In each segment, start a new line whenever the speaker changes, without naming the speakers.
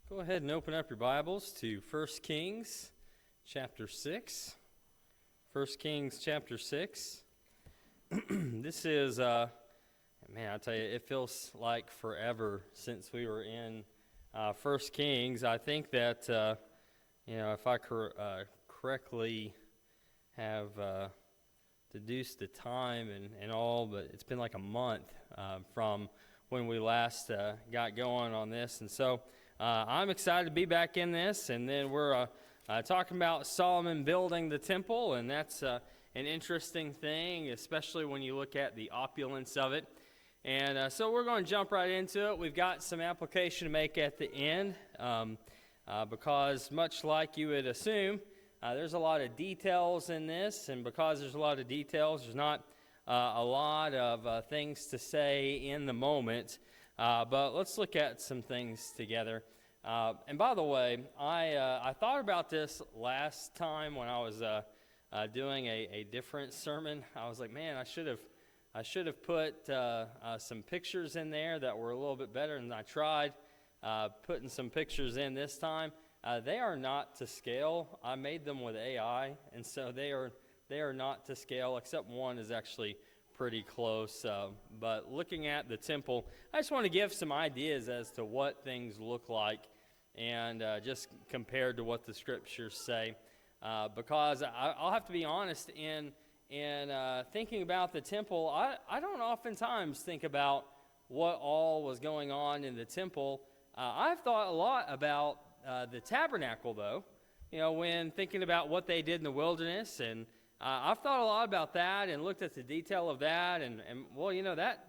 Go ahead and open up your Bibles to 1 Kings chapter 6. 1 Kings chapter 6. This is, I tell you, it feels like forever since we were in 1 Kings. I think that, if I correctly have deduced the time and all, but it's been like a month from when we last got going on this. And so I'm excited to be back in this, and then we're talking about Solomon building the temple, and that's an interesting thing, especially when you look at the opulence of it. And so we're going to jump right into it. We've got some application to make at the end, because much like you would assume, there's a lot of details in this, and because there's a lot of details, there's not a lot of things to say in the moment. But let's look at some things together. And by the way, I thought about this last time when I was doing a different sermon. I was like, man, I should have put some pictures in there that were a little bit better, and I tried putting some pictures in this time. They are not to scale. I made them with AI, and so they are not to scale, except one is actually pretty close. But looking at the temple, I just want to give some ideas as to what things look like, and just compared to what the scriptures say. Because I'll have to be honest, in thinking about the temple, I don't oftentimes think about what all was going on in the temple. I've thought a lot about the tabernacle, though, when thinking about what they did in the wilderness, and I've thought a lot about that and looked at the detail of that, and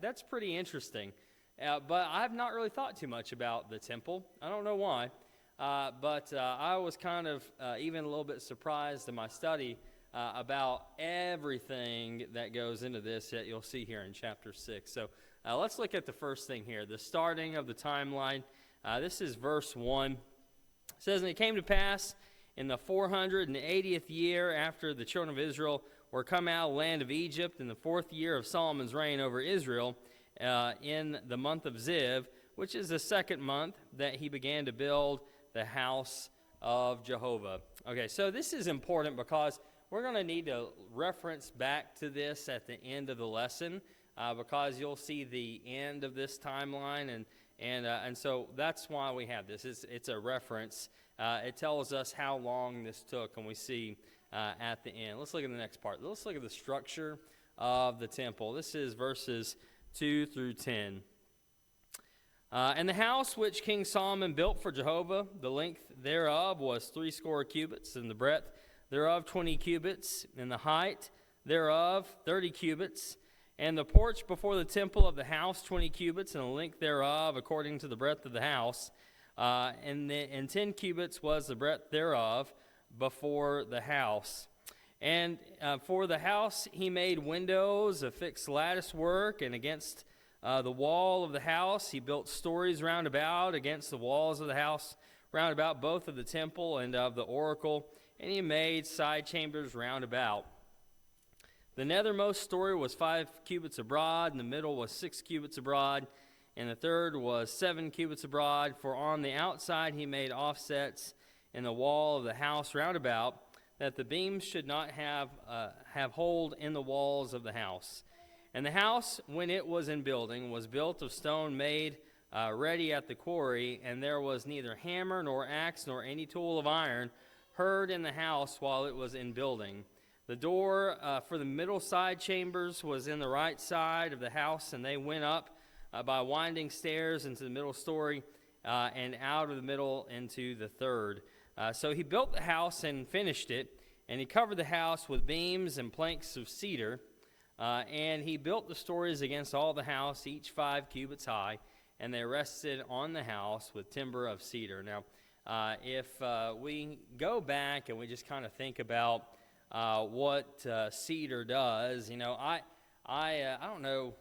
that's pretty interesting. But I've not really thought too much about the temple. I don't know why, but I was kind of even a little bit surprised in my study about everything that goes into this that you'll see here in chapter 6. So let's look at the first thing here, the starting of the timeline. This is verse 1. It says, "And it came to pass in the 480th year after the children of Israel were come out of the land of Egypt, in the 4th year of Solomon's reign over Israel, in the month of Ziv, which is the 2nd month, that he began to build the house of Jehovah." Okay, so this is important because we're going to need to reference back to this at the end of the lesson, because you'll see the end of this timeline, and so that's why we have this. It's a reference. It tells us how long this took, and we see at the end. Let's look at the next part. Let's look at the structure of the temple. This is verses 2 through 10. "And the house which King Solomon built for Jehovah, the length thereof was 60 cubits, and the breadth thereof 20 cubits, and the height thereof 30 cubits. And the porch before the temple of the house 20 cubits, and the length thereof according to the breadth of the house. And 10 cubits was the breadth thereof before the house. And for the house he made windows of fixed lattice work, and against the wall of the house he built stories round about against the walls of the house, round about both of the temple and of the oracle. And he made side chambers round about. The nethermost story was 5 cubits abroad, and the middle was 6 cubits abroad, and the third was 7 cubits abroad. For on the outside he made offsets in the wall of the house round about, that the beams should not have hold in the walls of the house. And the house, when it was in building, was built of stone made ready at the quarry, and there was neither hammer nor axe nor any tool of iron heard in the house while it was in building. The door for the middle side chambers was in the right side of the house, and they went up by winding stairs into the middle story, and out of the middle into the third. So he built the house and finished it, and he covered the house with beams and planks of cedar, and he built the stories against all the house, each 5 cubits high, and they rested on the house with timber of cedar. Now, if we go back and we just kind of think about what cedar does, I don't know,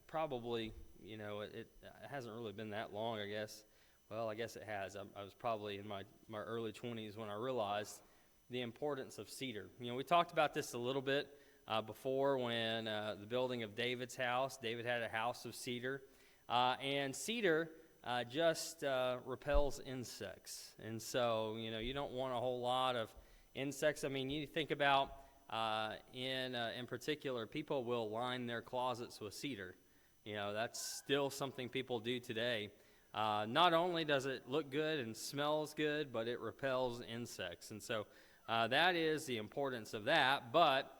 probably, it hasn't really been that long, I guess. Well, I guess it has. I was probably in my early 20s when I realized the importance of cedar. We talked about this a little bit before when the building of David's house. David had a house of cedar, and cedar just repels insects. And so, you don't want a whole lot of insects. I mean, you think about, in particular, people will line their closets with cedar. That's still something people do today. Not only does it look good and smells good, but it repels insects. And so that is the importance of that. But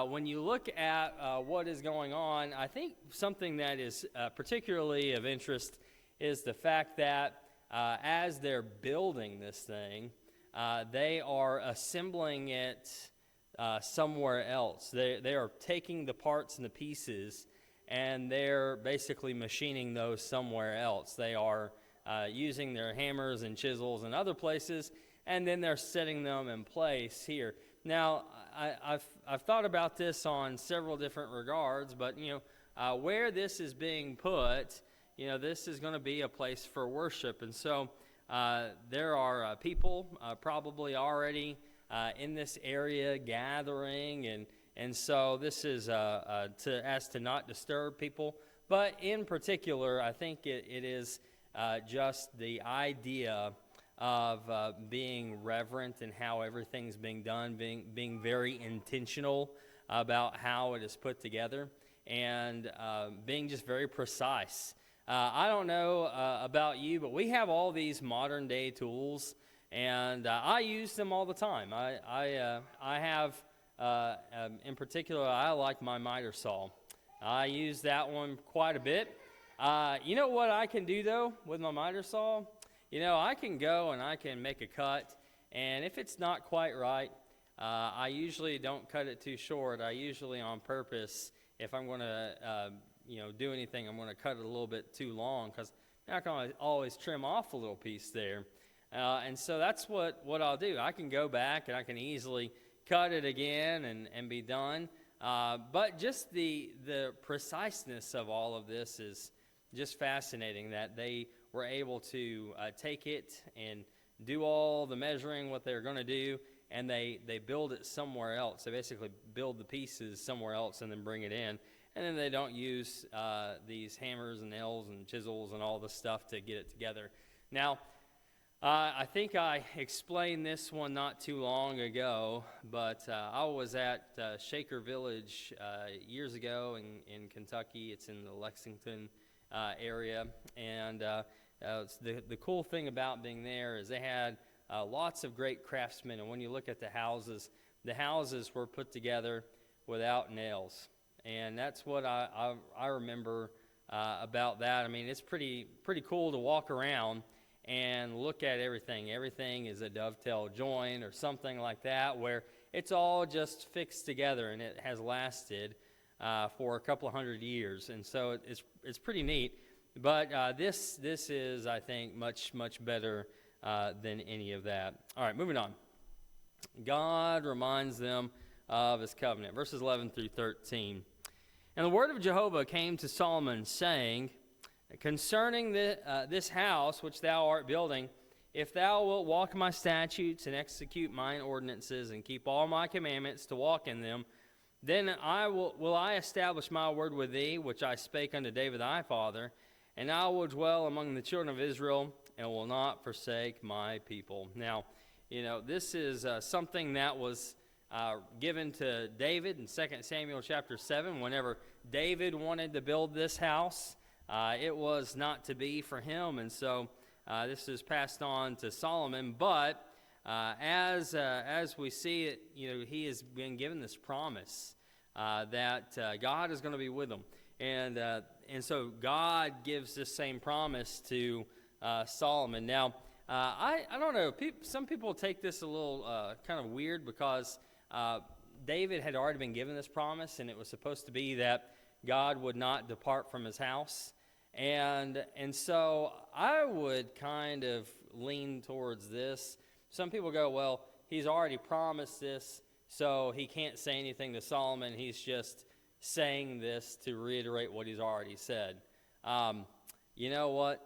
when you look at what is going on, I think something that is particularly of interest is the fact that as they're building this thing, they are assembling it somewhere else. They are taking the parts and the pieces, and they're basically machining those somewhere else. They are using their hammers and chisels in other places, and then they're setting them in place here. Now, I've thought about this on several different regards, but where this is being put, this is going to be a place for worship, and so there are people probably already in this area gathering, and so this is to not disturb people. But in particular, I think it is just the idea of being reverent in how everything's being done, being very intentional about how it is put together, and being just very precise. I don't know about you, but we have all these modern day tools, and I use them all the time. I have, in particular, I like my miter saw. I use that one quite a bit. You know what I can do, though, with my miter saw? I can go and I can make a cut, and if it's not quite right, I usually don't cut it too short. I usually, on purpose, if I'm going to do anything, I'm going to cut it a little bit too long, because I can always trim off a little piece there. And so that's what I'll do. I can go back and I can easily cut it again and be done. But just the preciseness of all of this is just fascinating, that they were able to take it and do all the measuring, what they're going to do, and they build it somewhere else. They basically build the pieces somewhere else and then bring it in. And then they don't use these hammers and nails and chisels and all the stuff to get it together. Now, I think I explained this one not too long ago, but I was at Shaker Village years ago in Kentucky. It's in the Lexington area. And the cool thing about being there is they had lots of great craftsmen. And when you look at the houses were put together without nails. And that's what I remember about that. I mean, it's pretty cool to walk around and look at everything. Everything is a dovetail joint or something like that, where it's all just fixed together, and it has lasted for a couple of 100 years. And so it's pretty neat. But this is, I think, much better than any of that. All right, moving on. God reminds them of his covenant. Verses 11 through 13. And the word of Jehovah came to Solomon, saying, concerning this house which thou art building, if thou wilt walk my statutes and execute mine ordinances and keep all my commandments to walk in them, then will I establish my word with thee, which I spake unto David thy father, and I will dwell among the children of Israel, and will not forsake my people. Now, this is something that was given to David in 2 Samuel chapter 7. Whenever David wanted to build this house, it was not to be for him, and so this is passed on to Solomon. But as we see it, he has been given this promise that God is going to be with him, and so God gives this same promise to Solomon. Now, I don't know. Some people take this a little kind of weird, because David had already been given this promise, and it was supposed to be that God would not depart from his house. And so I would kind of lean towards this. Some people go, well, he's already promised this, so he can't say anything to Solomon. He's just saying this to reiterate what he's already said. You know what?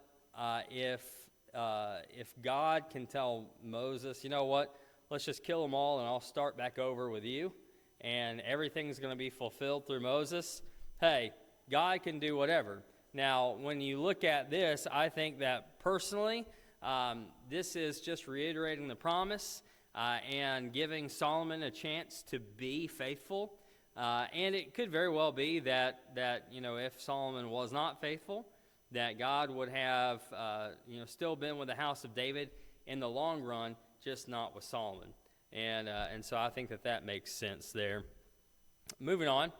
If God can tell Moses, you know what, let's just kill them all and I'll start back over with you, and everything's going to be fulfilled through Moses, hey, God can do whatever. Now, when you look at this, I think that personally, this is just reiterating the promise and giving Solomon a chance to be faithful. And it could very well be that if Solomon was not faithful, that God would have still been with the house of David in the long run, just not with Solomon. And so I think that makes sense there. Moving on,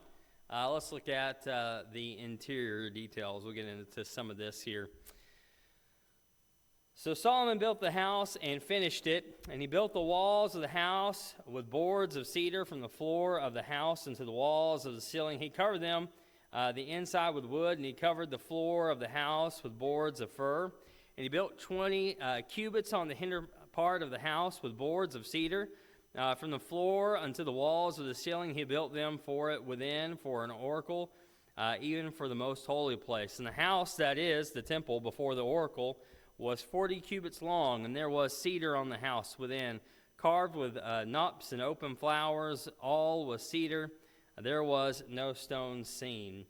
let's look at the interior details. We'll get into some of this here. So Solomon built the house and finished it, and he built the walls of the house with boards of cedar from the floor of the house into the walls of the ceiling. He covered them, the inside with wood, and he covered the floor of the house with boards of fir. And he built 20 cubits on the hinder part of the house with boards of cedar. From the floor unto the walls of the ceiling, he built them for it within for an oracle, even for the most holy place. And the house, that is, the temple before the oracle, was 40 cubits long, and there was cedar on the house within, carved with knops and open flowers, all was cedar. There was no stone seen.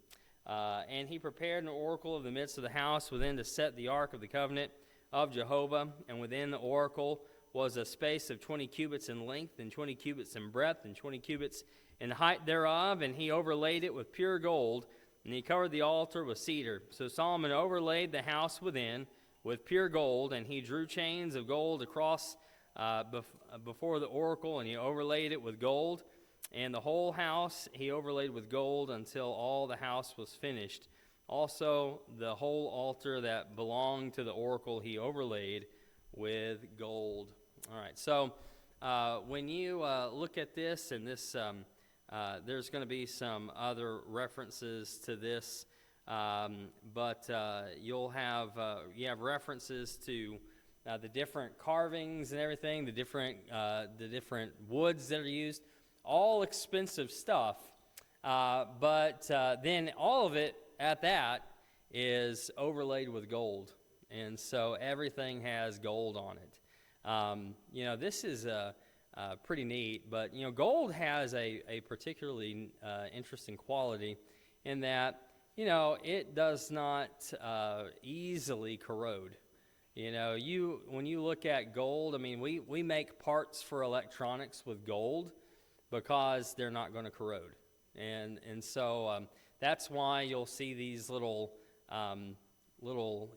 And he prepared an oracle of the midst of the house within to set the ark of the covenant of Jehovah, and within the oracle was a space of 20 cubits in length, and 20 cubits in breadth, and 20 cubits in height thereof, and he overlaid it with pure gold, and he covered the altar with cedar. So Solomon overlaid the house within with pure gold, and he drew chains of gold across before the oracle, and he overlaid it with gold. And the whole house he overlaid with gold until all the house was finished. Also the whole altar that belonged to the oracle he overlaid with gold. All right, so when you look at this, and this, there's going to be some other references to this. But you have references to the different carvings and everything, the different woods that are used, all expensive stuff. But then all of it at that is overlaid with gold, and so everything has gold on it. This is pretty neat. But gold has a particularly interesting quality in that. It does not easily corrode. When you look at gold, I mean, we make parts for electronics with gold because they're not going to corrode. And so that's why you'll see these little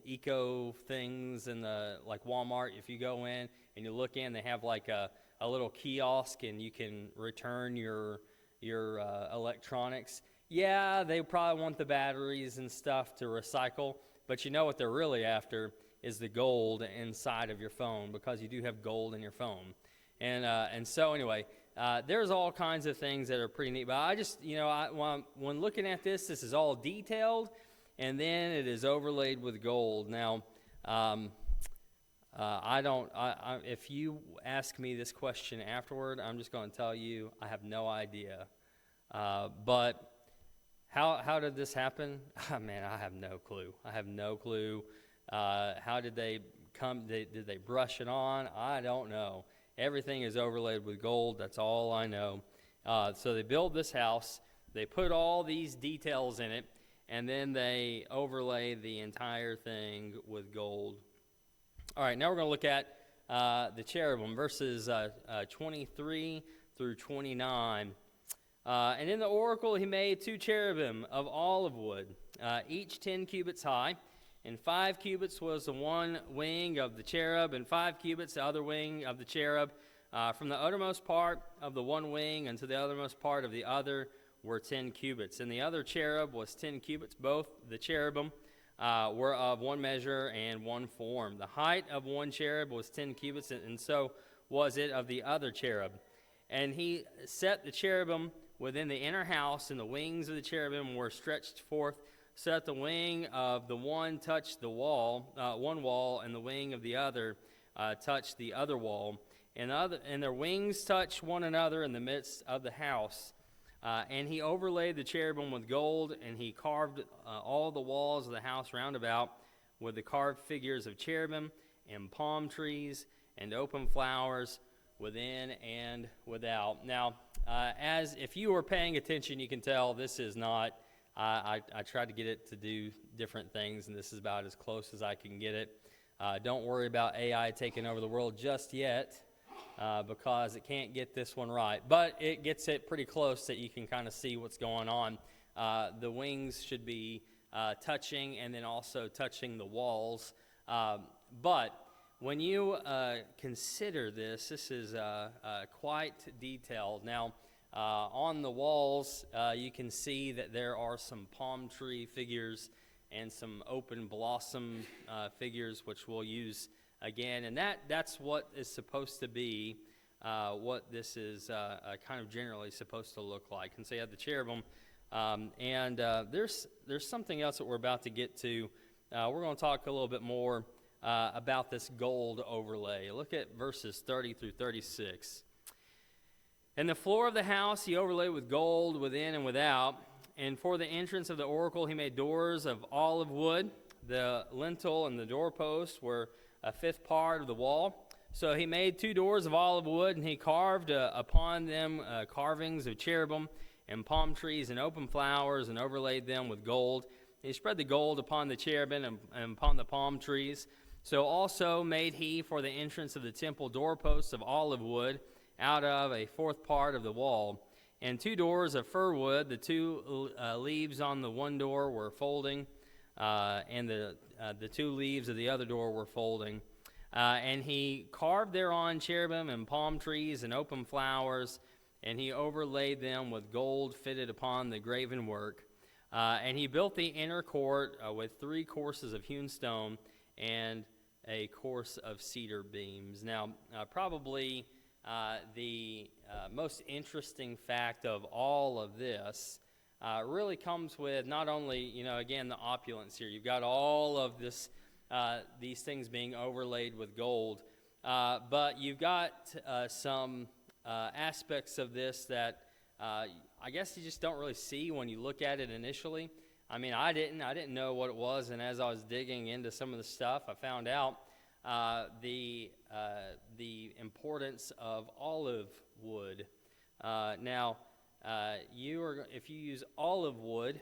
eco things in like Walmart. If you go in and you look in, they have like a little kiosk, and you can return your electronics. Yeah, they probably want the batteries and stuff to recycle, but what they're really after is the gold inside of your phone, because you do have gold in your phone. And so anyway, there's all kinds of things that are pretty neat. But I just, when looking at this is all detailed, and then it is overlaid with gold. Now, if you ask me this question afterward, I'm just going to tell you I have no idea. But how did this happen? Oh, man, I have no clue. How did they come? Did they brush it on? I don't know. Everything is overlaid with gold. That's all I know. So they built this house. They put all these details in it, and then they overlaid the entire thing with gold. All right, now we're going to look at the cherubim, verses 23 through 29. And in the oracle he made 2 cherubim of olive wood, each 10 cubits high, and 5 cubits was the one wing of the cherub, and 5 cubits the other wing of the cherub. From the uttermost part of the one wing unto the uttermost part of the other were 10 cubits. And the other cherub was 10 cubits. Both the cherubim were of one measure and one form. The height of one cherub was 10 cubits, and so was it of the other cherub. And he set the cherubim within the inner house, and the wings of the cherubim were stretched forth, so that the wing of the one touched the wall, one wall, and the wing of the other touched the other wall. And their wings touched one another in the midst of the house. And he overlaid the cherubim with gold, and he carved all the walls of the house round about with the carved figures of cherubim and palm trees and open flowers within and without. Now, as if you were paying attention, you can tell this is not I tried to get it to do different things, and this is about as close as I can get it. Don't worry about AI taking over the world just yet, because it can't get this one right. But it gets it pretty close that you can kind of see what's going on. The wings should be touching, and then also touching the walls. But when you consider this is quite detailed. Now, on the walls, you can see that there are some palm tree figures and some open blossom figures, which we'll use again. And that's what is supposed to be what this is kind of generally supposed to look like. And so you have the cherubim. And there's something else that we're about to get to. We're going to talk a little bit more about this gold overlay. Look at verses 30 through 36. And the floor of the house he overlaid with gold within and without. And for the entrance of the oracle he made doors of olive wood. The lintel and the doorpost were a fifth part of the wall. So he made 2 doors of olive wood, and he carved upon them carvings of cherubim and palm trees and open flowers, and overlaid them with gold. He spread the gold upon the cherubim and upon the palm trees. So also made he for the entrance of the temple doorposts of olive wood out of a 4th part of the wall, and 2 doors of fir wood. The 2 leaves on the one door were folding, and the 2 leaves of the other door were folding. And he carved thereon cherubim and palm trees and open flowers, and he overlaid them with gold fitted upon the graven work. And he built the inner court with 3 courses of hewn stone and a course of cedar beams. Now, probably the most interesting fact of all of this really comes with not only, again, the opulence here. You've got all of this, these things being overlaid with gold, but you've got some aspects of this that I guess you just don't really see when you look at it initially. I mean, I didn't know what it was, and as I was digging into some of the stuff, I found out the importance of olive wood. Now, if you use olive wood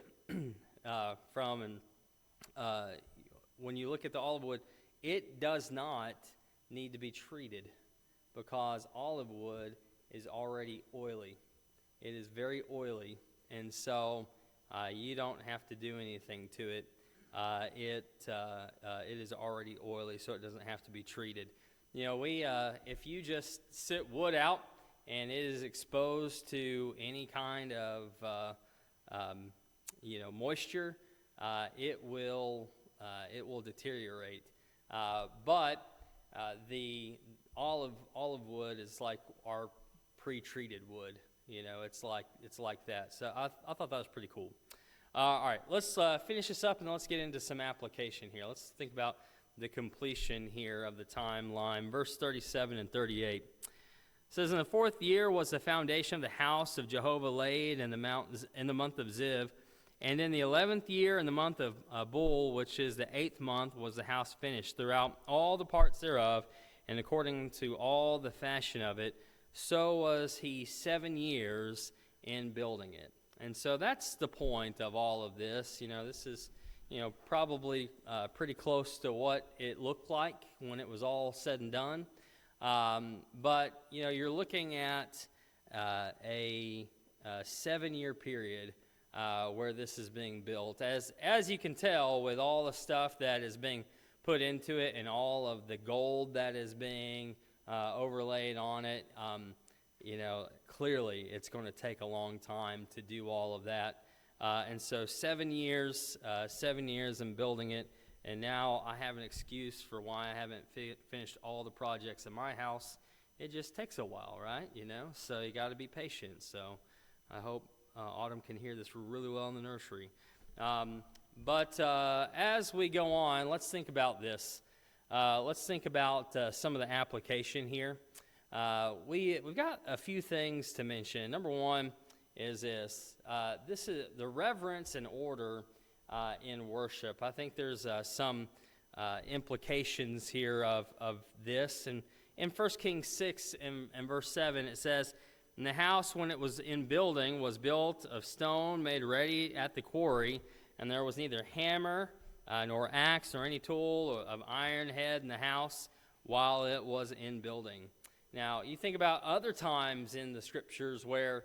when you look at the olive wood, it does not need to be treated, because olive wood is already oily. It is very oily, and so you don't have to do anything to it. It is already oily, so it doesn't have to be treated. If you just sit wood out and it is exposed to any kind of moisture, it will deteriorate. But the olive wood is like our pre-treated wood. It's like that. So I thought that was pretty cool. All right, let's finish this up, and let's get into some application here. Let's think about the completion here of the timeline. Verse 37 and 38. It says, "In the 4th year was the foundation of the house of Jehovah laid in the month of Ziv, and in the 11th year, in the month of Bul, which is the 8th month, was the house finished throughout all the parts thereof, and according to all the fashion of it. So was he 7 years in building it." And so that's the point of all of this. This is, probably pretty close to what it looked like when it was all said and done. But, you're looking at a 7-year period where this is being built. As you can tell, with all the stuff that is being put into it and all of the gold that is being overlaid on it, clearly it's going to take a long time to do all of that. And so 7 years in building it, and now I have an excuse for why I haven't finished all the projects in my house. It just takes a while, right? So you got to be patient. So I hope Autumn can hear this really well in the nursery. But as we go on, let's think about this. Let's think about some of the application here. We've got a few things to mention. Number one is this. This is the reverence and order in worship. I think there's some implications here of this. And in 1 Kings 6 and verse 7, it says, And the house, when it was in building, was built of stone made ready at the quarry, and there was neither hammer nor axe nor any tool of iron head in the house while it was in building. Now, you think about other times in the scriptures where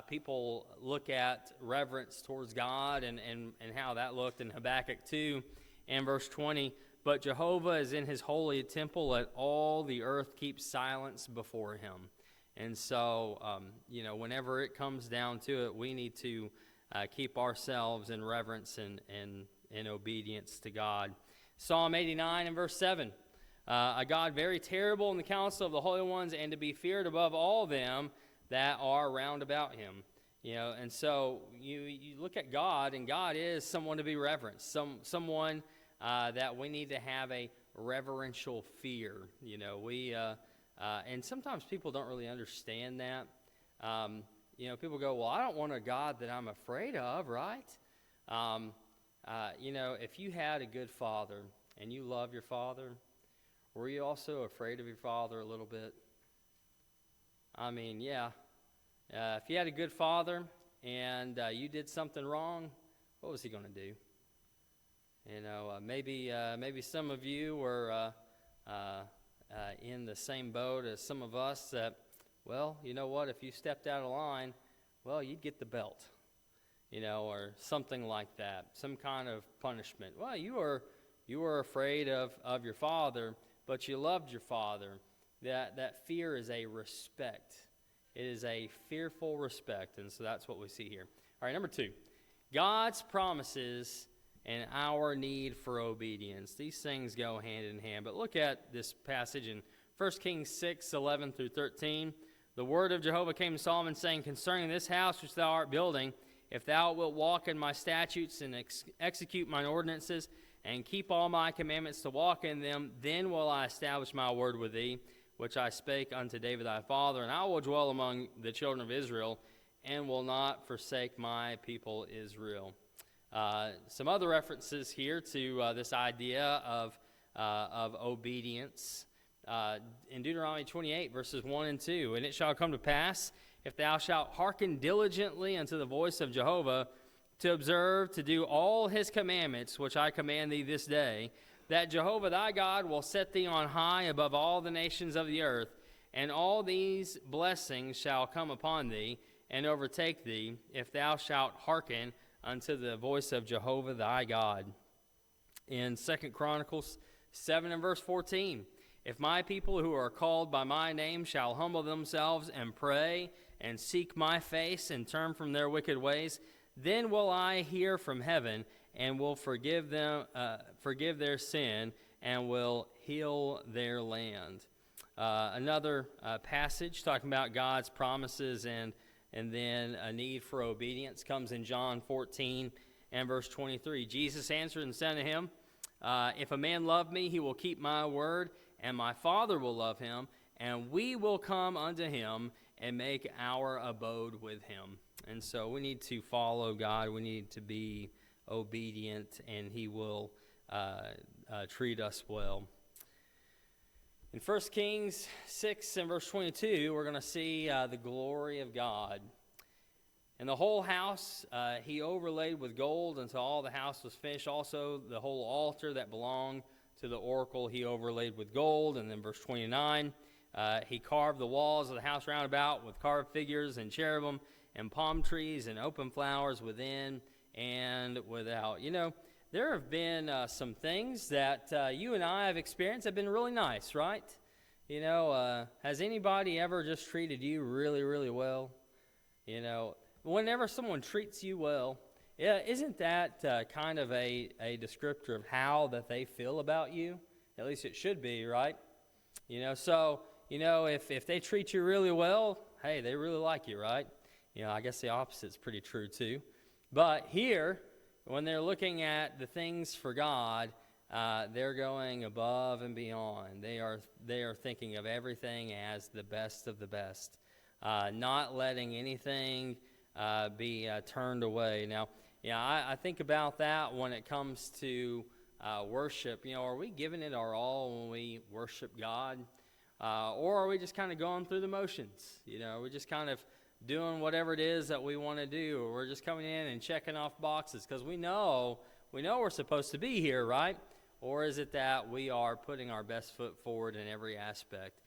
people look at reverence towards God and how that looked in Habakkuk 2 and verse 20. But Jehovah is in his holy temple, let all the earth keep silence before him. And so, whenever it comes down to it, we need to keep ourselves in reverence and in obedience to God. Psalm 89 and verse 7. A God very terrible in the counsel of the holy ones, and to be feared above all them that are round about him. And so you look at God, and God is someone to be reverenced, someone that we need to have a reverential fear. And sometimes people don't really understand that. People go, well, I don't want a God that I'm afraid of, right? If you had a good father and you love your father, were you also afraid of your father a little bit? I mean, yeah. If you had a good father and you did something wrong, what was he going to do? Maybe some of you were in the same boat as some of us that, well, you know what? If you stepped out of line, well, you'd get the belt, or something like that, some kind of punishment. Well, you were afraid of your father, but you loved your father. That fear is a respect. It is a fearful respect, and so that's what we see here. All right, number 2, God's promises and our need for obedience. These things go hand in hand. But look at this passage in 1 Kings 6, 11 through 13. The word of Jehovah came to Solomon, saying, concerning this house which thou art building, if thou wilt walk in my statutes and execute mine ordinances, and keep all my commandments to walk in them, then will I establish my word with thee, which I spake unto David thy father, and I will dwell among the children of Israel, and will not forsake my people Israel. Some other references here to this idea of obedience. In Deuteronomy 28, verses 1 and 2, and it shall come to pass, if thou shalt hearken diligently unto the voice of Jehovah, to observe to do all his commandments, which I command thee this day, that Jehovah thy God will set thee on high above all the nations of the earth, and all these blessings shall come upon thee and overtake thee, if thou shalt hearken unto the voice of Jehovah thy God. In 2 Chronicles 7 and verse 14, if my people who are called by my name shall humble themselves and pray and seek my face and turn from their wicked ways, then will I hear from heaven and will forgive their sin and will heal their land. Another passage talking about God's promises and then a need for obedience comes in John 14 and verse 23. Jesus answered and said to him, if a man love me, he will keep my word, and my Father will love him, and we will come unto him and make our abode with him. And so we need to follow God. We need to be obedient, and he will treat us well. In 1 Kings 6 and verse 22, we're going to see the glory of God. And the whole house he overlaid with gold until all the house was finished. Also the whole altar that belonged to the oracle he overlaid with gold. And then verse 29, he carved the walls of the house round about with carved figures and cherubim and palm trees and open flowers within and without. There have been some things that you and I have experienced that have been really nice, right? Has anybody ever just treated you really, really well? Whenever someone treats you well, isn't that kind of a descriptor of how that they feel about you? At least it should be, right? If they treat you really well, hey, they really like you, right? I guess the opposite's pretty true too. But here, when they're looking at the things for God, they're going above and beyond. They are thinking of everything as the best of the best, not letting anything be turned away. Now, I think about that when it comes to worship. Are we giving it our all when we worship God? Or are we just kind of going through the motions? Are we just kind of doing whatever it is that we want to do, or we're just coming in and checking off boxes because we know we're supposed to be here, right? Or is it that we are putting our best foot forward in every aspect?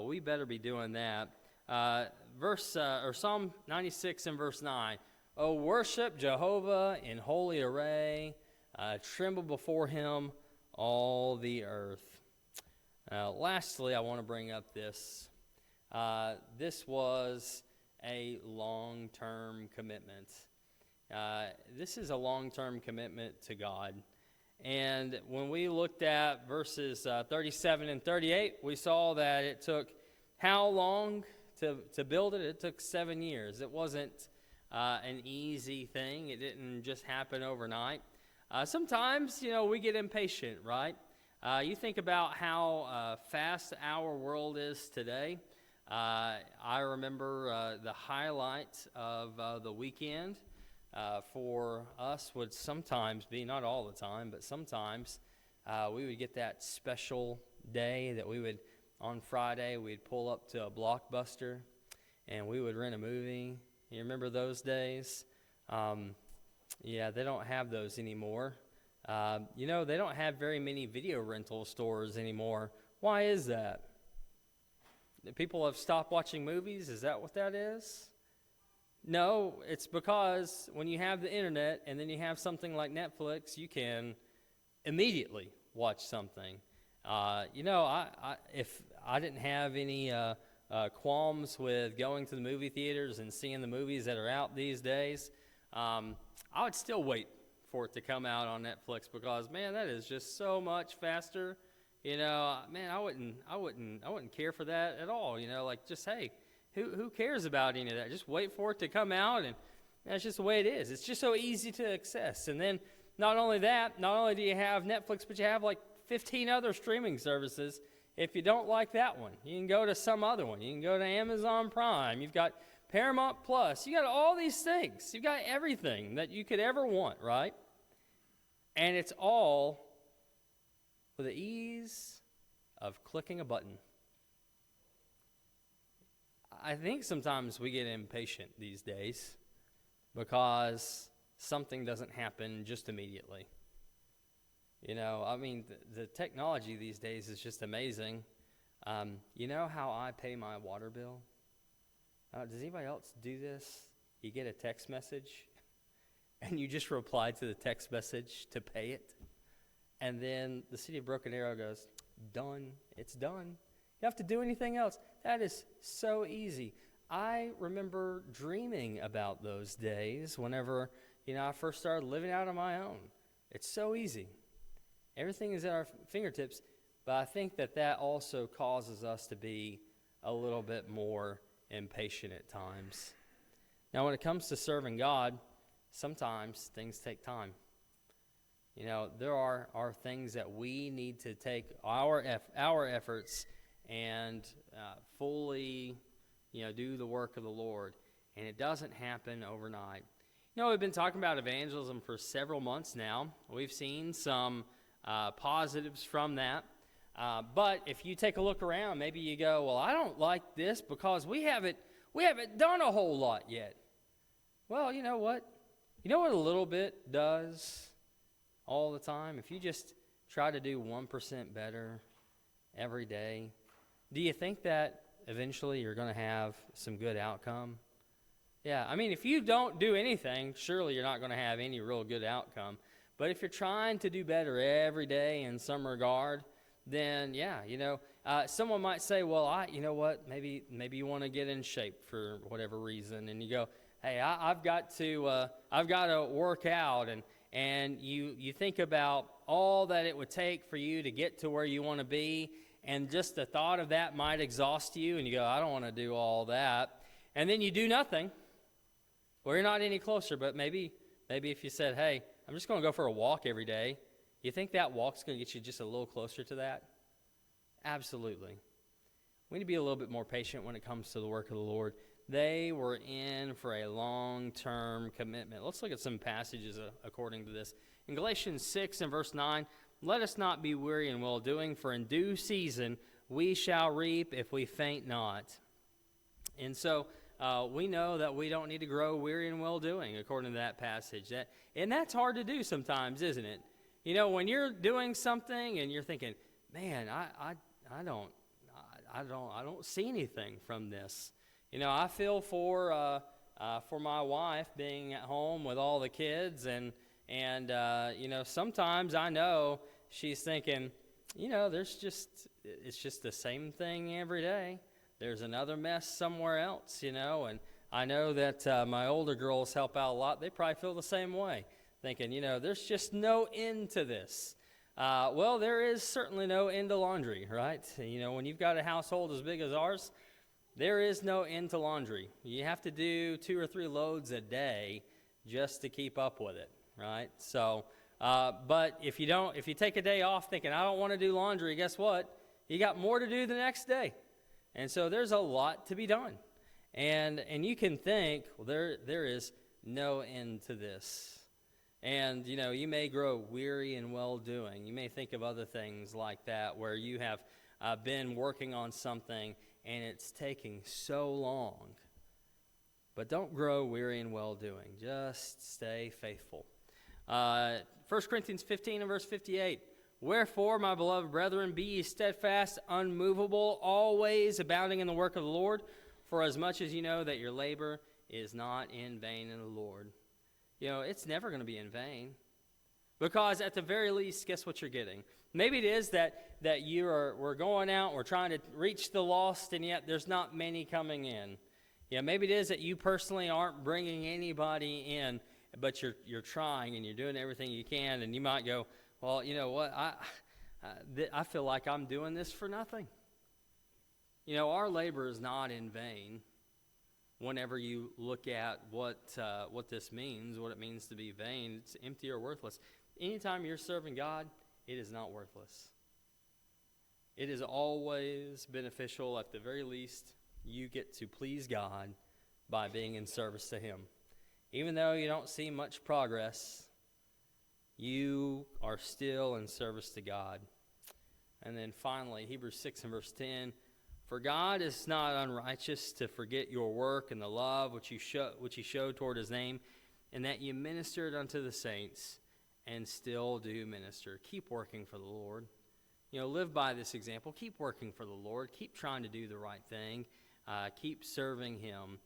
We better be doing that. Psalm 96 and verse 9. Oh, worship Jehovah in holy array. Tremble before him, all the earth. Lastly, I want to bring up this. This was a long-term commitment. This is a long-term commitment to God. And when we looked at verses 37 and 38, we saw that it took how long to build it? It took 7 years. It wasn't an easy thing. It didn't just happen overnight. Sometimes, we get impatient, right? You think about how fast our world is today. I remember the highlight of the weekend for us would sometimes be, not all the time, but sometimes we would get that special day that we would, on Friday, we'd pull up to a Blockbuster and we would rent a movie. You remember those days? Yeah, they don't have those anymore. They don't have very many video rental stores anymore. Why is that? People have stopped watching movies? Is that what that is? No, it's because when you have the internet and then you have something like Netflix, you can immediately watch something. If I didn't have any qualms with going to the movie theaters and seeing the movies that are out these days, I would still wait for it to come out on Netflix because, man, that is just so much faster. Man, I wouldn't care for that at all. Just, hey, who cares about any of that? Just wait for it to come out, and that's just the way it is. It's just so easy to access. And then not only do you have Netflix, but you have like 15 other streaming services. If you don't like that one, you can go to some other one. You can go to Amazon Prime. You've got Paramount Plus. You got all these things. You've got everything that you could ever want, right? And it's all with the ease of clicking a button. I think sometimes we get impatient these days because something doesn't happen just immediately. The technology these days is just amazing. You know how I pay my water bill? Does anybody else do this? You get a text message, and you just reply to the text message to pay it. And then the city of Broken Arrow goes, done. It's done. You don't have to do anything else. That is so easy. I remember dreaming about those days whenever, I first started living out on my own. It's so easy. Everything is at our fingertips, but I think that also causes us to be a little bit more impatient at times. Now, when it comes to serving God, sometimes things take time. There are things that we need to take our efforts and fully, do the work of the Lord. And it doesn't happen overnight. We've been talking about evangelism for several months now. We've seen some positives from that. But if you take a look around, maybe you go, well, I don't like this because we haven't done a whole lot yet. Well, you know what? You know what a little bit does all the time? If you just try to do 1% better every day, do you think that eventually you're going to have some good outcome? Yeah, if you don't do anything, surely you're not going to have any real good outcome. But if you're trying to do better every day in some regard, then someone might say, well, you know what, maybe you want to get in shape for whatever reason, and you go, hey, I've got to work out, and you think about all that it would take for you to get to where you want to be, and just the thought of that might exhaust you, and you go, I don't want to do all that, and then you do nothing. Well, you're not any closer, but maybe if you said, hey, I'm just going to go for a walk every day, you think that walk's going to get you just a little closer to that? Absolutely. We need to be a little bit more patient when it comes to the work of the Lord. They were in for a long-term commitment. Let's look at some passages according to this. In Galatians 6 and verse 9, let us not be weary in well-doing, for in due season we shall reap if we faint not. And so we know that we don't need to grow weary in well-doing, according to that passage. And that's hard to do sometimes, isn't it? You know, when you're doing something and you're thinking, man, I don't see anything from this. You know, I feel for my wife being at home with all the kids, and you know, sometimes I know she's thinking, you know, it's just the same thing every day. There's another mess somewhere else, you know, and I know that my older girls help out a lot. They probably feel the same way, thinking, you know, there's just no end to this. Well, there is certainly no end to laundry, right? You know, when you've got a household as big as ours, there is no end to laundry. You have to do 2 or 3 loads a day just to keep up with it, right? So, but if you take a day off thinking, I don't want to do laundry, guess what? You got more to do the next day. And so there's a lot to be done. And you can think, well, there is no end to this. And, you know, you may grow weary in well-doing. You may think of other things like that where you have been working on something and it's taking so long. But don't grow weary in well-doing. Just stay faithful. 1 Corinthians 15 and verse 58. Wherefore, my beloved brethren, be ye steadfast, unmovable, always abounding in the work of the Lord, for as much as you know that your labor is not in vain in the Lord. You know, it's never going to be in vain. Because at the very least, guess what you're getting? Maybe it is that we're going out, we're trying to reach the lost, and yet there's not many coming in. Yeah, maybe it is that you personally aren't bringing anybody in, but you're trying and you're doing everything you can, and you might go, well, you know what, I feel like I'm doing this for nothing. You know, our labor is not in vain whenever you look at what this means, what it means to be vain. It's empty or worthless. Anytime you're serving God, it is not worthless. It is always beneficial. At the very least, you get to please God by being in service to Him. Even though you don't see much progress, you are still in service to God. And then finally, Hebrews 6 and verse 10, for God is not unrighteous to forget your work and the love which He showed toward His name, and that you ministered unto the saints and still do minister. Keep working for the Lord. You know, live by this example. Keep working for the Lord. Keep trying to do the right thing. Keep serving Him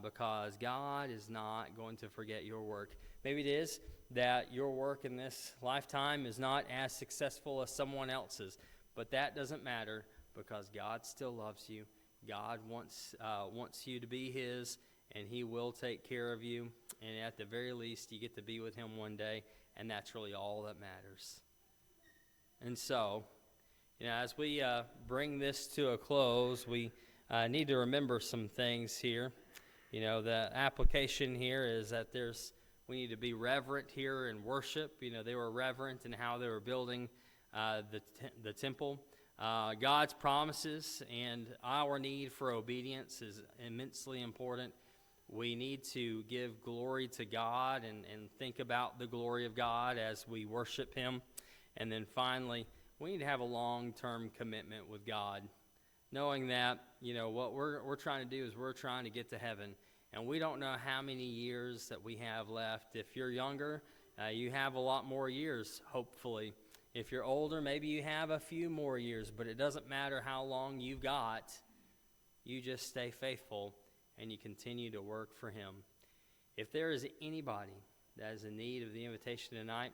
because God is not going to forget your work. Maybe it is that your work in this lifetime is not as successful as someone else's, but that doesn't matter because God still loves you. God wants you to be His, and He will take care of you. And at the very least, you get to be with Him one day, and that's really all that matters. And so, you know, as we bring this to a close, we need to remember some things here. You know, the application here is that we need to be reverent here in worship. You know, they were reverent in how they were building the temple. God's promises and our need for obedience is immensely important. We need to give glory to God and think about the glory of God as we worship Him. And then finally, we need to have a long-term commitment with God, knowing that, you know, what we're trying to do is we're trying to get to heaven. And we don't know how many years that we have left. If you're younger, you have a lot more years, hopefully. If you're older, maybe you have a few more years, but it doesn't matter how long you've got. You just stay faithful and you continue to work for Him. If there is anybody that is in need of the invitation tonight,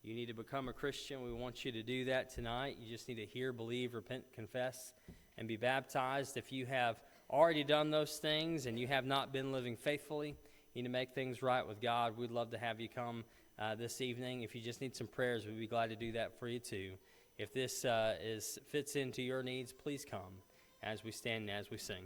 you need to become a Christian. We want you to do that tonight. You just need to hear, believe, repent, confess, and be baptized. If you have already done those things and you have not been living faithfully, you need to make things right with God. We'd love to have you come this evening. If you just need some prayers, we'd be glad to do that for you too. If this fits into your needs, please come as we stand and as we sing.